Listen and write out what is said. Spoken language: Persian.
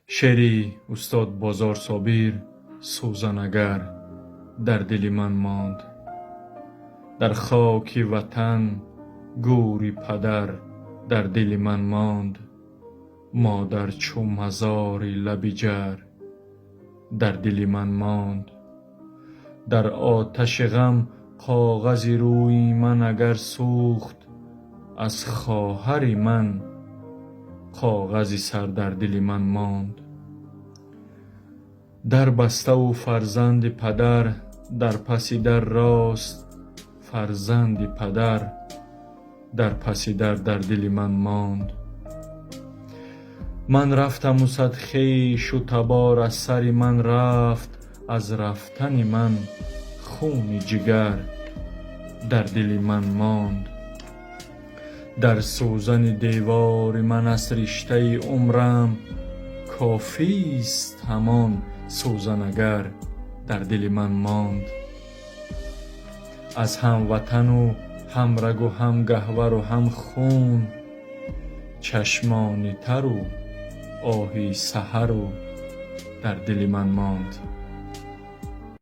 شعری استاد بازار صابر سوزنگر در دل من ماند. در خاک وطن گوری پدر در دل من ماند. مادر چو مزار لب جگر در دل من ماند. در آتش غم کاغذ روی من اگر سوخت، از خواهر من کاغذ سر در دل من ماند. در بسته و فرزند پدر در پس در راست، فرزند پدر در پس در دل من ماند. من رفتم و صد خویش و تبار از سر من رفت، از رفتن من خون جگر در دل من ماند. در سوزن دیوار من از رشته عمرم کافی است همان سوزن اگر در دل من ماند. از هم وطن و هم رگ و هم گهور و هم خون، چشمان تر و آهی سحر و در دل من ماند.